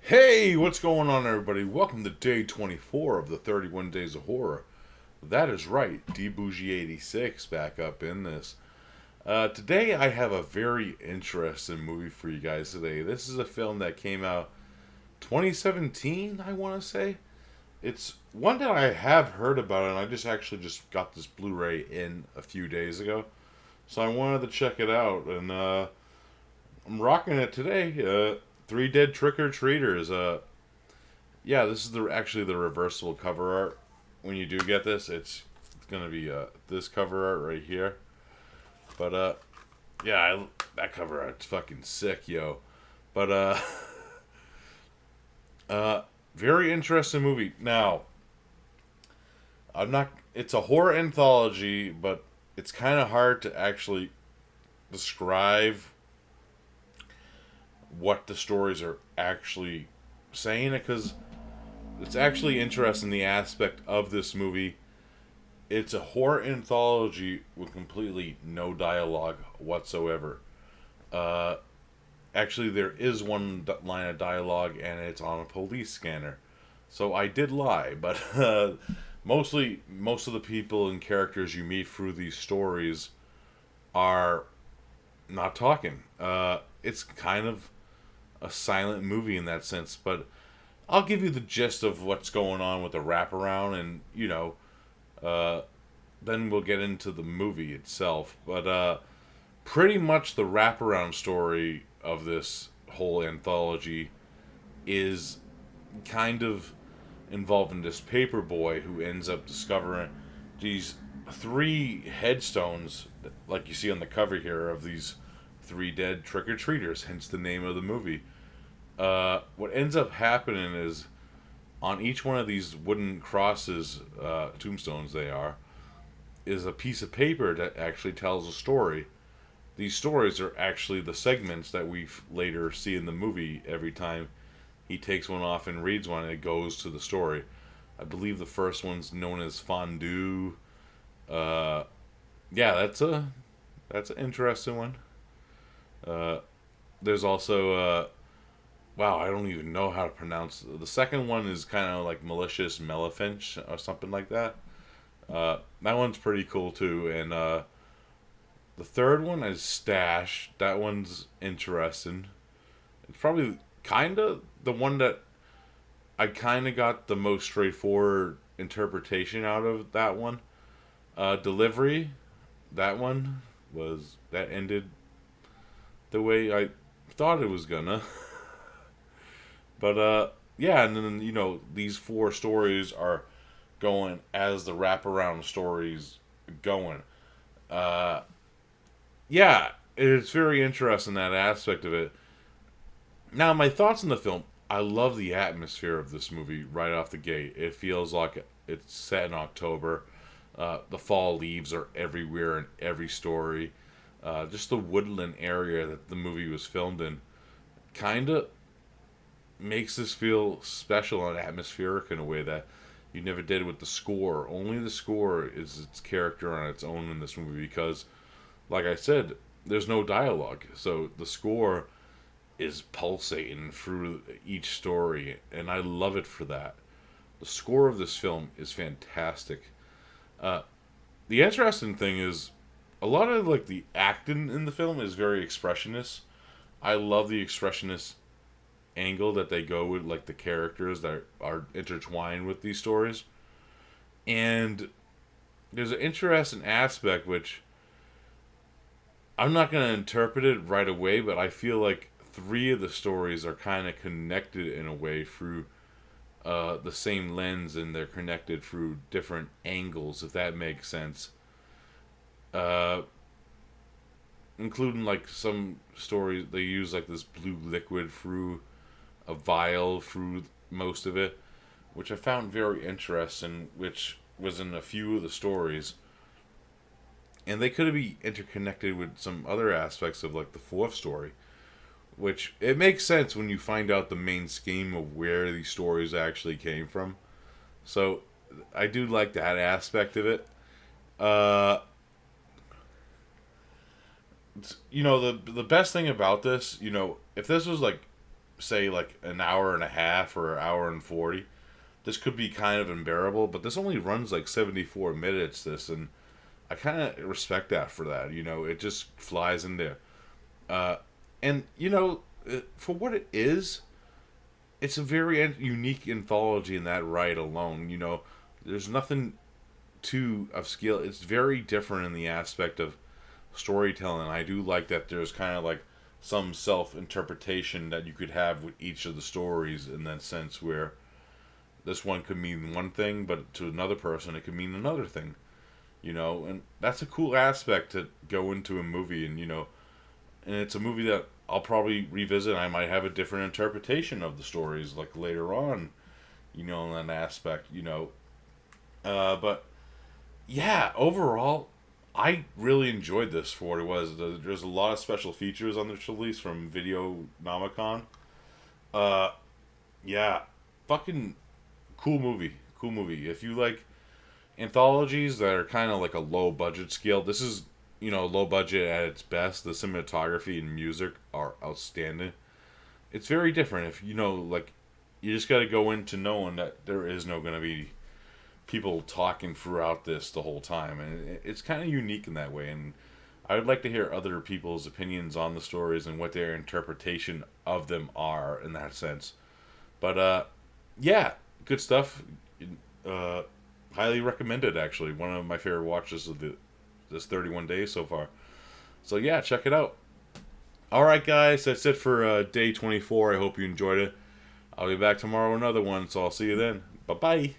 Hey, what's going on, everybody? Welcome to day 24 of the 31 Days of Horror. That is right, D Bougie 86 back up in this. Today, I have a very interesting movie for you guys today. This is a film that came out 2017, I want to say. It's one that I have heard about, and I just got this Blu-ray in a few days ago. So I wanted to check it out, and I'm rocking it today. Three Dead Trick or Treaters. Yeah, this is actually the reversible cover art. When you do get this, it's gonna be this cover art right here. But yeah, that cover art's fucking sick, yo. But very interesting movie. Now, I'm not. It's a horror anthology, but it's kind of hard to actually describe what the stories are actually saying it because it's actually interesting the aspect of this movie. It's a horror anthology with completely no dialogue whatsoever. Uh, Actually, there is one line of dialogue, and it's on a police scanner. So I did lie, but mostly most of the people and characters you meet through these stories are not talking. It's kind of a silent movie in that sense, but I'll give you the gist of what's going on with the wraparound, and uh, then we'll get into the movie itself. But pretty much the wraparound story of this whole anthology is kind of involving this paper boy who ends up discovering these three headstones, like you see on the cover here, of these three dead trick or treaters, hence the name of the movie. What ends up happening is on each one of these wooden crosses, tombstones they are, is a piece of paper that actually tells a story. These stories are actually the segments that we later see in the movie every time he takes one off and reads one, and it goes to the story. I believe the first one's known as Fondue. Uh, yeah, that's an interesting one. Uh, there's also wow, I don't even know how to pronounce. The second one is kind of like Malicious Malefinch or something like that. That one's pretty cool too. And the third one is Stash. That one's interesting. It's probably kind of the one that I kind of got the most straightforward interpretation out of that one. Delivery, that one that ended the way I thought it was gonna. But yeah, and then these four stories are going as the wraparound stories going. Uh, yeah, it's very interesting that aspect of it. Now, my thoughts on the film. I love the atmosphere of this movie right off the gate. It feels like it's set in October. The fall leaves are everywhere in every story. Just the woodland area that the movie was filmed in kind of makes this feel special and atmospheric in a way that you never did with the score. Only the score is its character on its own in this movie because, like I said, there's no dialogue. So the score is pulsating through each story, and I love it for that. The score of this film is fantastic. Uh, the interesting thing is, a lot of like the acting in the film is very expressionist. I love the expressionist angle that they go with, like the characters that are intertwined with these stories. And there's an interesting aspect which I'm not going to interpret it right away, but I feel like three of the stories are kind of connected in a way through the same lens, and they're connected through different angles, if that makes sense. Uh, Including like some stories, they use like this blue liquid through a vial through most of it, which I found very interesting, which was in a few of the stories. And they could be interconnected with some other aspects of like the fourth story, which it makes sense when you find out the main scheme of where these stories actually came from. So I do like that aspect of it. Uh, the best thing about this, if this was like say like an hour and a half or an hour and 40, this could be kind of unbearable. But this only runs like 74 minutes. This, and I kind of respect that for that. You know, it just flies in there. Uh, and you know, for what it is, it's a very unique anthology in that right alone. You know, there's nothing too of skill. It's very different in the aspect of storytelling. I do like that there's kind of like some self interpretation that you could have with each of the stories in that sense, where this one could mean one thing, but to another person it could mean another thing. You know, and that's a cool aspect to go into a movie, and you know, and it's a movie that I'll probably revisit. I might have a different interpretation of the stories like later on, you know, in that aspect, you know. But yeah, overall, I really enjoyed this for what it was. There's a lot of special features on this release from Video Nomicon. Uh, yeah, fucking cool movie. Cool movie. If you like anthologies that are kind of like a low budget scale, this is, you know, low budget at its best. The cinematography and music are outstanding. It's very different. If you know, like, you just got to go into knowing that there is no going to be people talking throughout this the whole time, and it's kind of unique in that way. And I would like to hear other people's opinions on the stories and what their interpretation of them are in that sense. But yeah, good stuff. Uh, Highly recommended. Actually, one of my favorite watches of this 31 days so far. So yeah, check it out. All right, guys, that's it for day 24. I hope you enjoyed it. I'll be back tomorrow with another one, so I'll see you then. Bye bye.